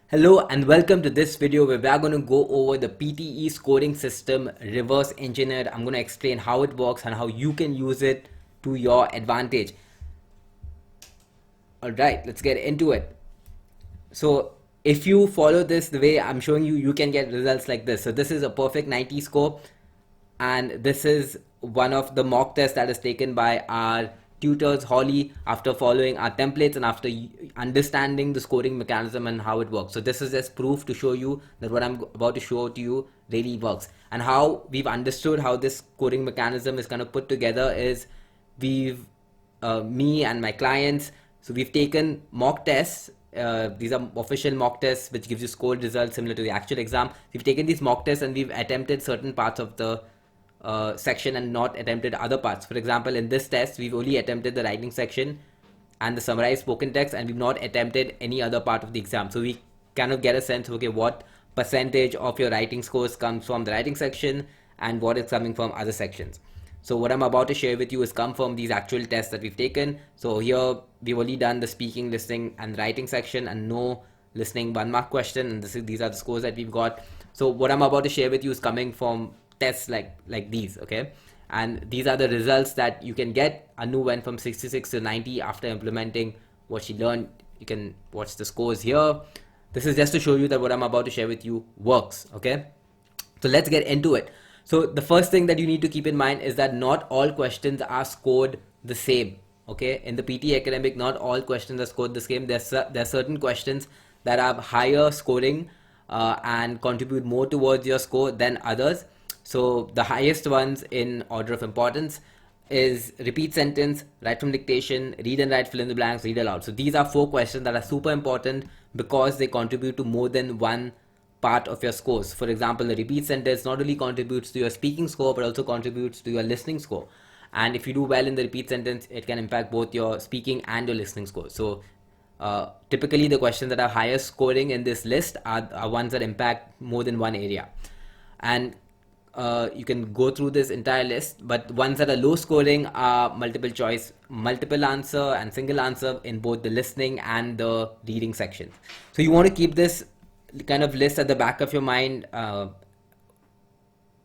Hello and welcome to this video where we are going to go over the PTE scoring system reverse engineered. I'm going to explain how it works and how you can use it to your advantage. Alright, let's get into it. So if you follow this the way I'm showing you, you can get results like this. So this is a perfect 90 score, and this is one of the mock tests that is taken by our tutors Holly after following our templates and after understanding the scoring mechanism and how it works. So this is just proof to show you that what I'm about to show to you really works, and how we've understood how this scoring mechanism is kind of put together is we've me and my clients, so we've taken mock tests. These are official mock tests which gives you scored results similar to the actual exam. We've taken these mock tests and we've attempted certain parts of the section and not attempted other parts. For example, in this test we've only attempted the writing section and the summarized spoken text, and we've not attempted any other part of the exam. So we kind of get a sense of, okay, what percentage of your writing scores comes from the writing section and what is coming from other sections. So what I'm about to share with you is come from these actual tests that we've taken. So here we've only done the speaking, listening and writing section and no listening 1 mark question, and these are the scores that we've got. So what I'm about to share with you is coming from tests like these, okay? And these are the results that you can get. Anu went from 66 to 90 after implementing what she learned. You can watch the scores here. This is just to show you that what I'm about to share with you works, okay? So let's get into it. So the first thing that you need to keep in mind is that not all questions are scored the same, okay? In the PTE Academic, not all questions are scored the same. There are certain questions that have higher scoring and contribute more towards your score than others. So the highest ones in order of importance is repeat sentence, write from dictation, read and write fill in the blanks, read aloud. So these are 4 questions that are super important because they contribute to more than one part of your scores. For example, the repeat sentence not only contributes to your speaking score but also contributes to your listening score. And if you do well in the repeat sentence, it can impact both your speaking and your listening score. So typically the questions that are highest scoring in this list are ones that impact more than one area. And you can go through this entire list, but ones that are low scoring are multiple choice, multiple answer and single answer in both the listening and the reading sections. So you want to keep this kind of list at the back of your mind and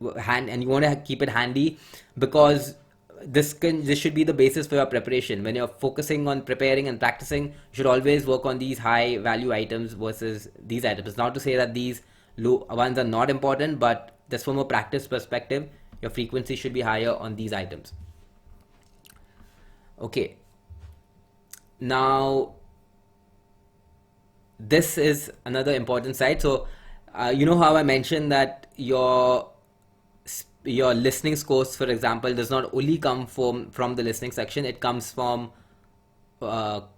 you want to keep it handy, because this should be the basis for your preparation. When you're focusing on preparing and practicing, you should always work on these high value items versus these items. Not to say that these low ones are not important, but just from a practice perspective, your frequency should be higher on these items. Okay, now this is another important side. So you know how I mentioned that your listening scores, for example, does not only come from the listening section. It comes from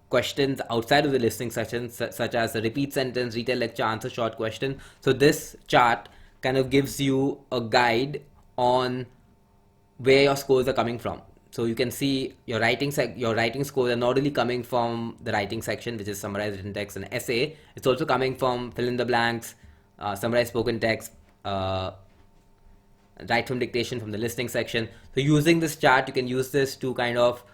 questions outside of the listening section, such as the repeat sentence, retell lecture, answer short question. So this chart kind of gives you a guide on where your scores are coming from. So you can see your writing scores are not only coming from the writing section, which is summarized written text and essay. It's also coming from fill in the blanks, summarized spoken text, write from dictation from the listening section. So using this chart, you can use this to kind of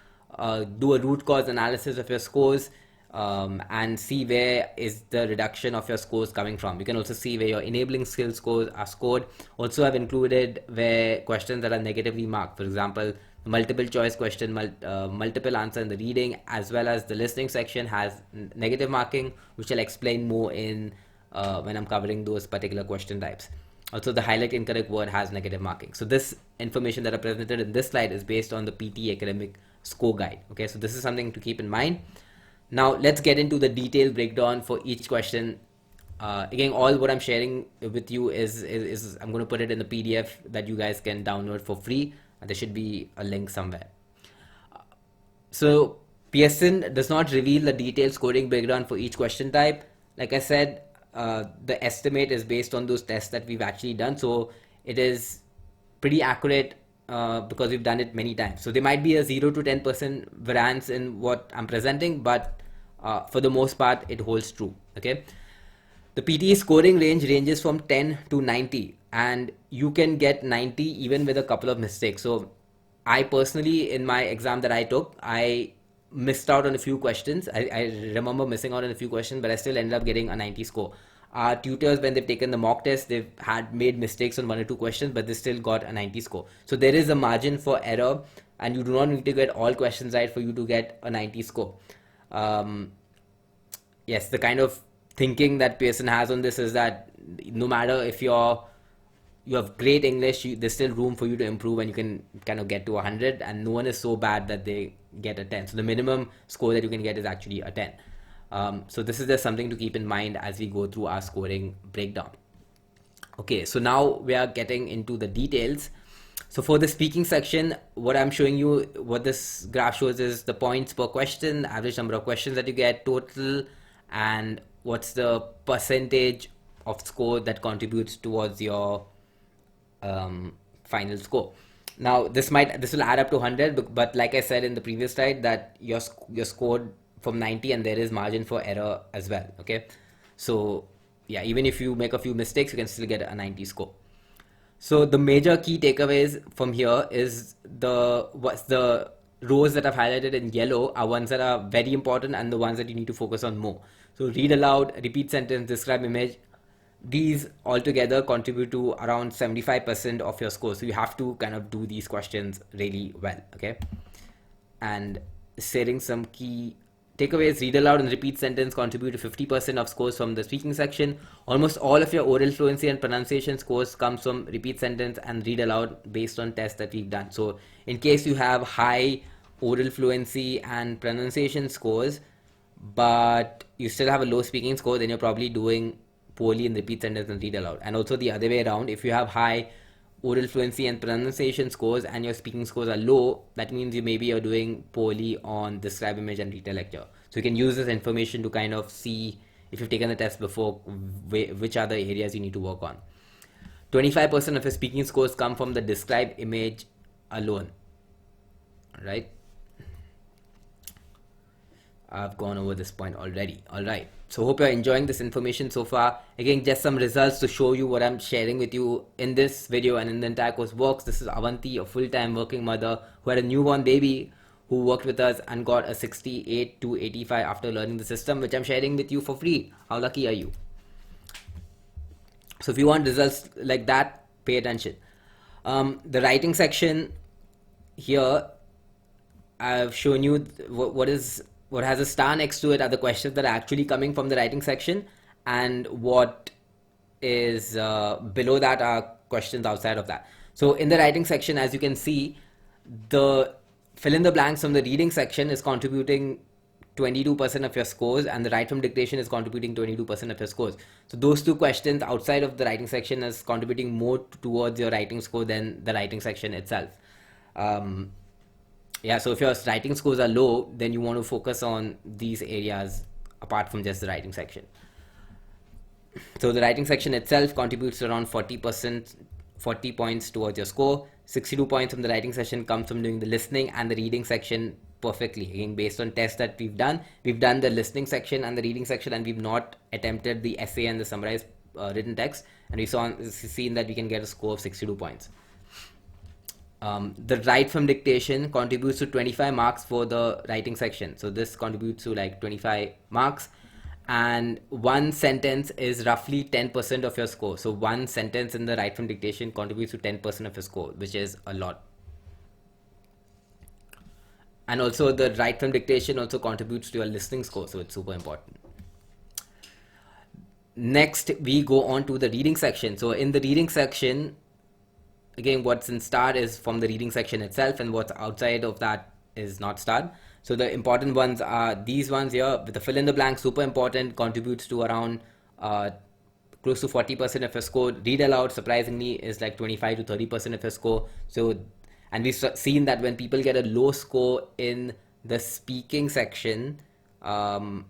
do a root cause analysis of your scores and see where is the reduction of your scores coming from. You can also see where your enabling skill scores are scored. Also, I've included where questions that are negatively marked. For example, multiple choice question, multiple answer in the reading as well as the listening section has negative marking, which I'll explain more in when I'm covering those particular question types. Also, the highlight incorrect word has negative marking. So this information that I presented in this slide is based on the PTE Academic score guide. Okay, so this is something to keep in mind. Now let's get into the detailed breakdown for each question. Again, all what I'm sharing with you is I'm going to put it in the PDF that you guys can download for free. There should be a link somewhere. So Pearson does not reveal the detailed scoring breakdown for each question type. Like I said, the estimate is based on those tests that we've actually done. So it is pretty accurate because we've done it many times. So there might be a 0 to 10% variance in what I'm presenting, but for the most part, it holds true. Okay. The PTE scoring ranges from 10 to 90, and you can get 90 even with a couple of mistakes. So I personally, in my exam that I took, I missed out on a few questions. I remember missing out on a few questions, but I still ended up getting a 90 score. Our tutors, when they've taken the mock test, they've had made mistakes on 1 or 2 questions, but they still got a 90 score. So there is a margin for error, and you do not need to get all questions right for you to get a 90 score. Yes, the kind of thinking that Pearson has on this is that no matter if you have great English, there's still room for you to improve, and you can kind of get to 100, and no one is so bad that they get a 10. So the minimum score that you can get is actually a 10. So this is just something to keep in mind as we go through our scoring breakdown. Okay, so now we are getting into the details. So for the speaking section, what I'm showing you, what this graph shows is the points per question, average number of questions that you get, total, and what's the percentage of score that contributes towards your final score. Now this will add up to 100, but like I said in the previous slide, that you're scored from 90, and there is margin for error as well. Okay, so yeah, even if you make a few mistakes, you can still get a 90 score. So the major key takeaways from here is the rows that I've highlighted in yellow are ones that are very important and the ones that you need to focus on more. So read aloud, repeat sentence, describe image. These altogether contribute to around 75% of your score. So you have to kind of do these questions really well. Okay, and sharing some key takeaways. Read aloud and repeat sentence contribute to 50% of scores from the speaking section. Almost all of your oral fluency and pronunciation scores comes from repeat sentence and read aloud based on tests that we've done. So in case you have high oral fluency and pronunciation scores, but you still have a low speaking score, then you're probably doing poorly in repeat sentence and read aloud. And also the other way around, if you have high oral fluency and pronunciation scores and your speaking scores are low, that means you're doing poorly on describe image and retell lecture. So you can use this information to kind of see, if you've taken the test before, which are the areas you need to work on. 25% of your speaking scores come from the describe image alone, right? I've gone over this point already. All right, so hope you're enjoying this information so far. Again, just some results to show you what I'm sharing with you in this video and in the entire course works. This is Avanti, a full-time working mother who had a newborn baby, who worked with us and got a 68 to 85 after learning the system, which I'm sharing with you for free. How lucky are you? So if you want results like that, pay attention. The writing section here, I've shown you what has a star next to it are the questions that are actually coming from the writing section, and what is below that are questions outside of that. So in the writing section, as you can see, the fill in the blanks from the reading section is contributing 22% of your scores, and the write from dictation is contributing 22% of your scores. So those two questions outside of the writing section is contributing more towards your writing score than the writing section itself. Yeah, so if your writing scores are low, then you want to focus on these areas apart from just the writing section. So the writing section itself contributes around 40%, 40 points towards your score. 62 points from the writing section comes from doing the listening and the reading section perfectly. Again, based on tests that we've done the listening section and the reading section, and we've not attempted the essay and the summarized written text, and we've seen that we can get a score of 62 points. The write from dictation contributes to 25 marks for the writing section. So this contributes to like 25 marks, and one sentence is roughly 10% of your score. So one sentence in the write from dictation contributes to 10% of your score, which is a lot. And also the write from dictation also contributes to your listening score, so it's super important. Next, we go on to the reading section. So in the reading section, again, what's in star is from the reading section itself, and what's outside of that is not starred. So the important ones are these ones here with the fill in the blank, super important, contributes to around close to 40% of your score. Read aloud, surprisingly, is like 25 to 30% of your score. So, and we've seen that when people get a low score in the speaking section and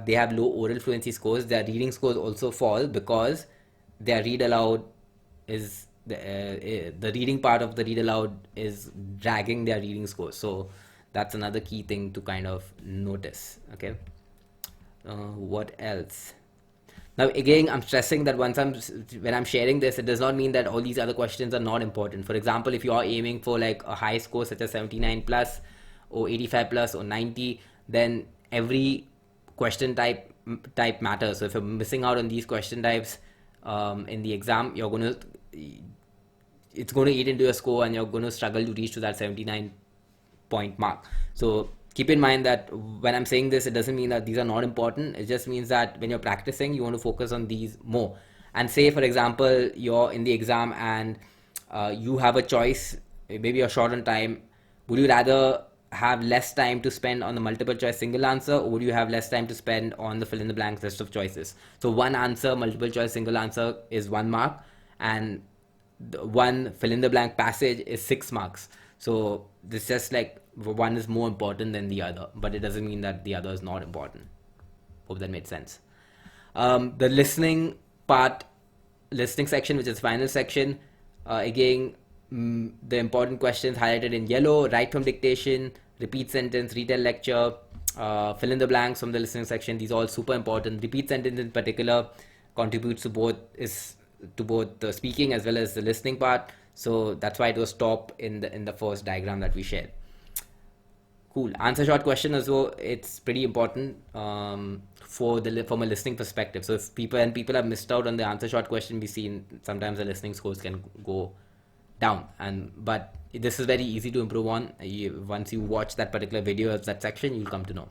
they have low oral fluency scores, their reading scores also fall because their read aloud is the reading part of the read aloud is dragging their reading score. So that's another key thing to kind of notice. Okay, what else? Now again, I'm stressing that when I'm sharing this, it does not mean that all these other questions are not important. For example, if you are aiming for like a high score such as 79 plus or 85 plus or 90, then every question type type matters. So if you're missing out on these question types in the exam, it's going to eat into your score, and you're going to struggle to reach to that 79 point mark. So keep in mind that when I'm saying this, it doesn't mean that these are not important. It just means that when you're practicing, you want to focus on these more. And say, for example, you're in the exam and you have a choice, maybe you're short on time. Would you rather have less time to spend on the multiple choice single answer, or would you have less time to spend on the fill in the blank list of choices? So one answer, multiple choice single answer, is 1 mark, and the one fill in the blank passage is 6 marks. So this just like one is more important than the other, but it doesn't mean that the other is not important. Hope that made sense. The listening section, which is final section, again, the important questions highlighted in yellow: write from dictation, repeat sentence, retell lecture, fill in the blanks from the listening section. These are all super important. Repeat sentence in particular contributes to both the speaking as well as the listening part. So that's why it was top in the first diagram that we shared. Cool. Answer short question as well. It's pretty important from a listening perspective. So if people have missed out on the answer short question, we see sometimes the listening scores can go down. But this is very easy to improve on. Once you watch that particular video of that section, you'll come to know.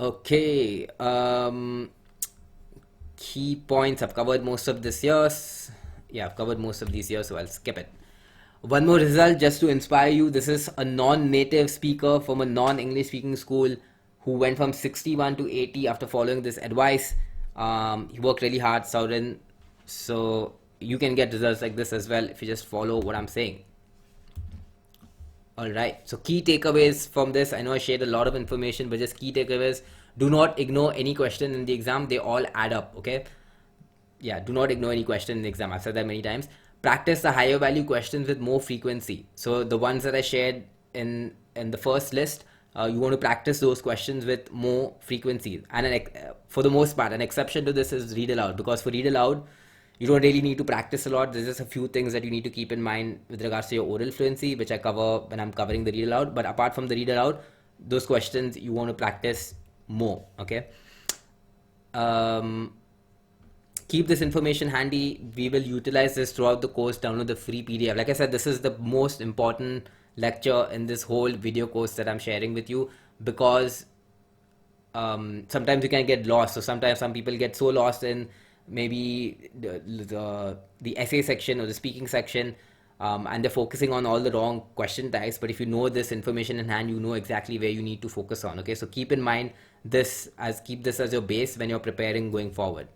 Okay. Key points. I've covered most of this years. Yeah, I've covered most of these years, so I'll skip it. One more result just to inspire you. This is a non-native speaker from a non-English speaking school who went from 61 to 80 after following this advice. He worked really hard, Saurin. So you can get results like this as well if you just follow what I'm saying. Alright, so key takeaways from this. I know I shared a lot of information, but just key takeaways. Do not ignore any question in the exam. They all add up, okay? Yeah, do not ignore any question in the exam. I've said that many times. Practice the higher value questions with more frequency. So the ones that I shared in the first list, you want to practice those questions with more frequency. And for the most part, an exception to this is read aloud, because for read aloud, you don't really need to practice a lot. There's just a few things that you need to keep in mind with regards to your oral fluency, which I cover when I'm covering the read aloud. But apart from the read aloud, those questions you want to practice more, okay? Keep this information handy. We will utilize this throughout the course. Download the free PDF. Like I said, this is the most important lecture in this whole video course that I'm sharing with you, because sometimes you can get lost. So sometimes some people get so lost in maybe the essay section or the speaking section, and they're focusing on all the wrong question types. But if you know this information in hand, you know exactly where you need to focus on. Okay, so keep in mind keep this as your base when you're preparing going forward.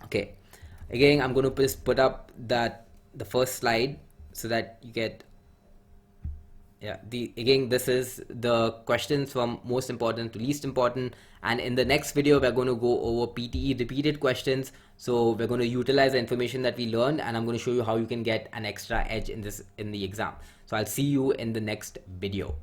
Okay, again, I'm going to just put up the first slide so that you get, again, this is the questions from most important to least important. And in the next video, we're going to go over PTE repeated questions. So we're going to utilize the information that we learned, and I'm going to show you how you can get an extra edge in the exam. So I'll see you in the next video.